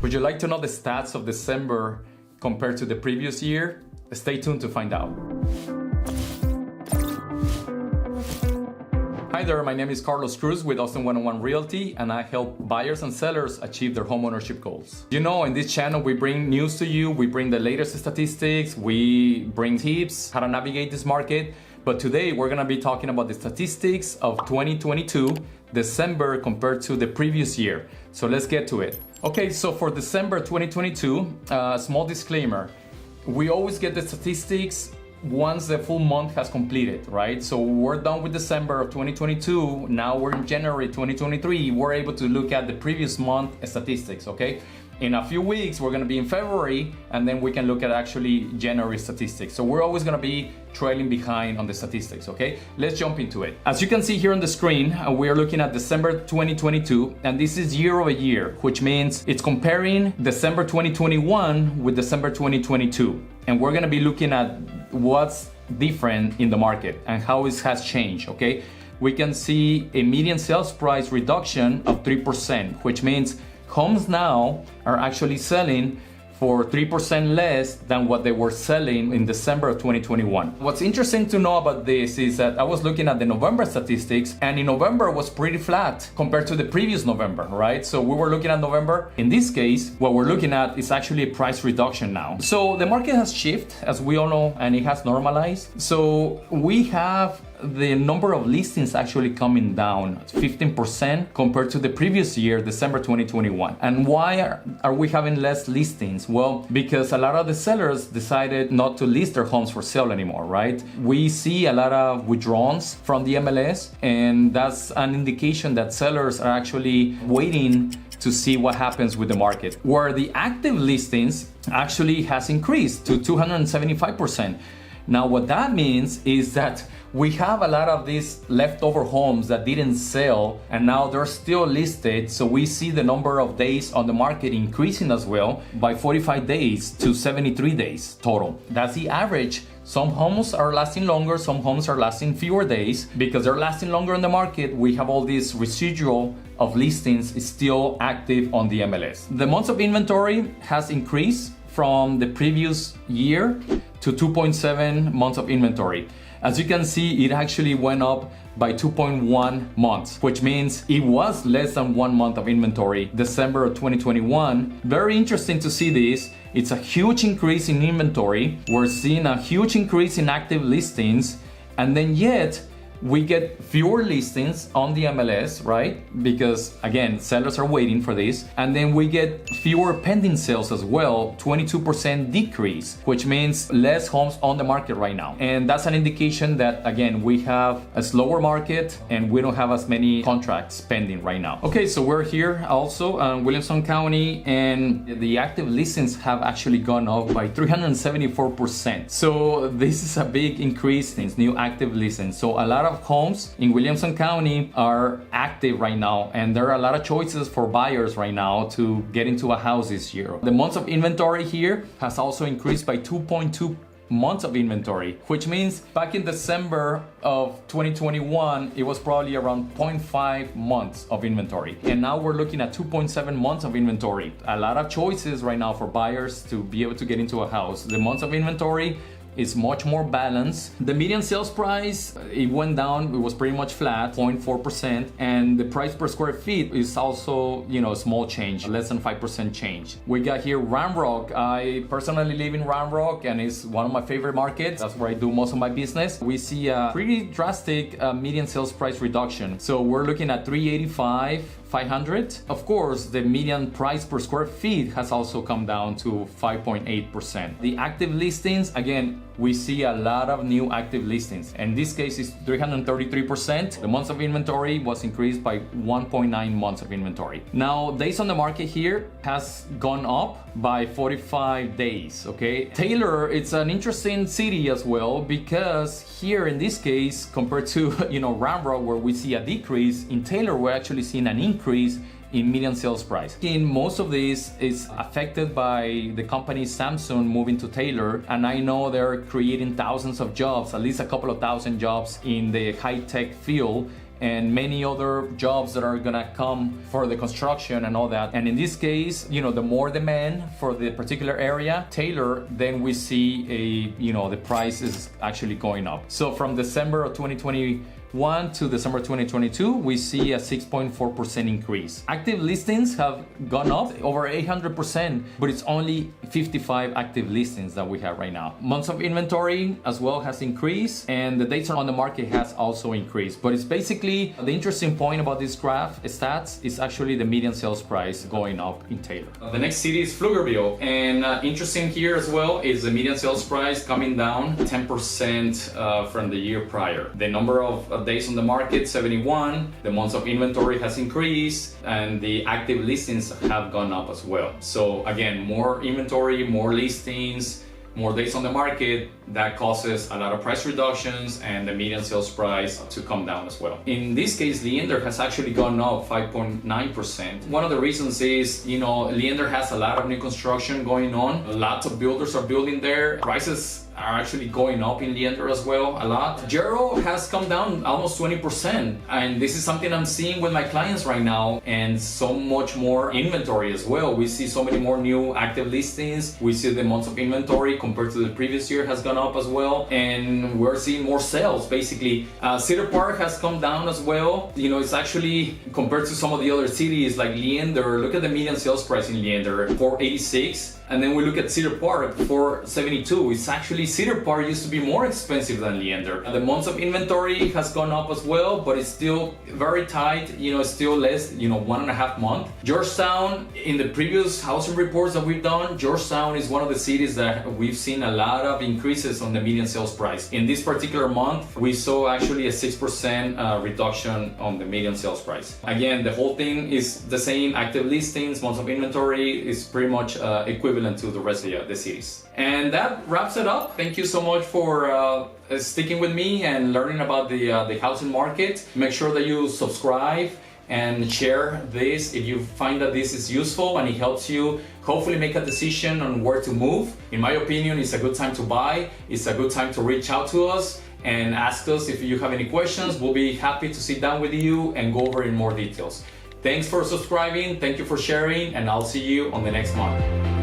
Would you like to know the stats of December compared to the previous year? Stay tuned to find out. Hi there, my name is Cruz with Austin Board of Realty, and I help buyers and sellers achieve their homeownership goals. You know, in this channel, we bring news to you, we bring the latest statistics, we bring tips, how to navigate this market. But today, we're gonna be talking about the statistics of 2022, December compared to the previous year. So let's get to it. Okay, so for December 2022, small disclaimer, we always get the statistics once the full month has completed, right? So we're done with December of 2022. Now we're in January 2023. We're able to look at the previous month statistics, okay? In a few weeks, we're gonna be in February, and then we can look at actually January statistics. So we're always gonna be trailing behind on the statistics, okay? Let's jump into it. As you can see here on the screen, we are looking at December 2022, and this is year over year, which means it's comparing December 2021 with December 2022. And we're gonna be looking at what's different in the market and how it has changed, okay? We can see a median sales price reduction of 3%, which means homes now are actually selling for 3% less than what they were selling in December of 2021. What's interesting to know about this is that I was looking at the November statistics, and in November was pretty flat compared to the previous November, right? So we were looking at November. In this case, what we're looking at is actually a price reduction now. So the market has shifted, as we all know, and it has normalized. So we have the number of listings actually coming down 15% compared to the previous year, December 2021. And why are we having less listings? Well, because a lot of the sellers decided not to list their homes for sale anymore, right? We see a lot of withdrawals from the MLS, and that's an indication that sellers are actually waiting to see what happens with the market. Where the active listings actually has increased to 275%. Now, what that means is that we have a lot of these leftover homes that didn't sell, and now they're still listed. So we see the number of days on the market increasing as well by 45 days to 73 days total. That's the average. Some homes are lasting longer, some homes are lasting fewer days. Because they're lasting longer on the market, we have all this residual of listings still active on the MLS. The months of inventory has increased from the previous year to 2.7 months of inventory. As you can see, it actually went up by 2.1 months, which means it was less than 1 month of inventory, December of 2021. Very interesting to see this. It's a huge increase in inventory. We're seeing a huge increase in active listings, and then yet we get fewer listings on the MLS, right? Because again, sellers are waiting for this. And then we get fewer pending sales as well, 22% decrease, which means less homes on the market right now. And that's an indication that, again, we have a slower market and we don't have as many contracts pending right now. Okay, so we're here also in Williamson County, and the active listings have actually gone up by 374%. So this is a big increase in new active listings. So a lot of homes in Williamson County are active right now, and there are a lot of choices for buyers right now to get into a house this year. The months of inventory here has also increased by 2.2 months of inventory, which means back in December of 2021, it was probably around 0.5 months of inventory. And now we're looking at 2.7 months of inventory. A lot of choices right now for buyers to be able to get into a house. The months of inventory is much more balanced. The median sales price, it went down, it was pretty much flat, 0.4%, and the price per square feet is also, you know, a small change, less than 5% change. We got here Round Rock. I personally live in Round Rock, and it's one of my favorite markets. That's where I do most of my business. We see a pretty drastic median sales price reduction. So we're looking at 385. 500. Of course, the median price per square feet has also come down to 5.8%. The active listings, again, we see a lot of new active listings. In this case, it's 333%. The months of inventory was increased by 1.9 months of inventory. Now, days on the market here has gone up by 45 days, okay? Taylor, it's an interesting city as well, because here in this case, compared to, Round Rock, where we see a decrease, in Taylor, we're actually seeing an increase in median sales price. In most of this is affected by the company Samsung moving to Taylor, and I know they're creating thousands of jobs, at least a couple of thousand jobs in the high-tech field, and many other jobs that are gonna come for the construction and all that. And in this case, the more demand for the particular area, Taylor, then we see the price is actually going up. So from December of 2021 to December 2022, we see a 6.4% increase. Active listings have gone up over 800%, but it's only 55 active listings that we have right now. Months of inventory as well has increased, and the days on the market has also increased. But it's basically the interesting point about this graph stats is actually the median sales price going up in Taylor. The next city is Pflugerville, and interesting here as well is the median sales price coming down 10% from the year prior. The number of days on the market, 71, the months of inventory has increased, and the active listings have gone up as well. So again, more inventory, more listings, more days on the market, that causes a lot of price reductions and the median sales price to come down as well. In this case, Leander has actually gone up 5.9%. One of the reasons is, Leander has a lot of new construction going on. Lots of builders are building there. Prices are actually going up in Leander as well, a lot. Gero has come down almost 20%. And this is something I'm seeing with my clients right now, and so much more inventory as well. We see so many more new active listings. We see the months of inventory compared to the previous year has gone up as well. And we're seeing more sales, basically. Cedar Park has come down as well. It's actually, compared to some of the other cities like Leander, look at the median sales price in Leander, 486. And then we look at Cedar Park, 472. It's actually, Cedar Park used to be more expensive than Leander. The months of inventory has gone up as well, but it's still very tight. It's still less, 1.5 months. Georgetown, in the previous housing reports that we've done, Georgetown is one of the cities that we've seen a lot of increases on the median sales price. In this particular month, we saw actually a 6% reduction on the median sales price. Again, the whole thing is the same. Active listings, months of inventory is pretty much equivalent to the rest of the cities. And that wraps it up. Thank you so much for sticking with me and learning about the housing market. Make sure that you subscribe and share this if you find that this is useful and it helps you hopefully make a decision on where to move. In my opinion, it's a good time to buy. It's a good time to reach out to us and ask us if you have any questions. We'll be happy to sit down with you and go over in more details. Thanks for subscribing, thank you for sharing, and I'll see you on the next month.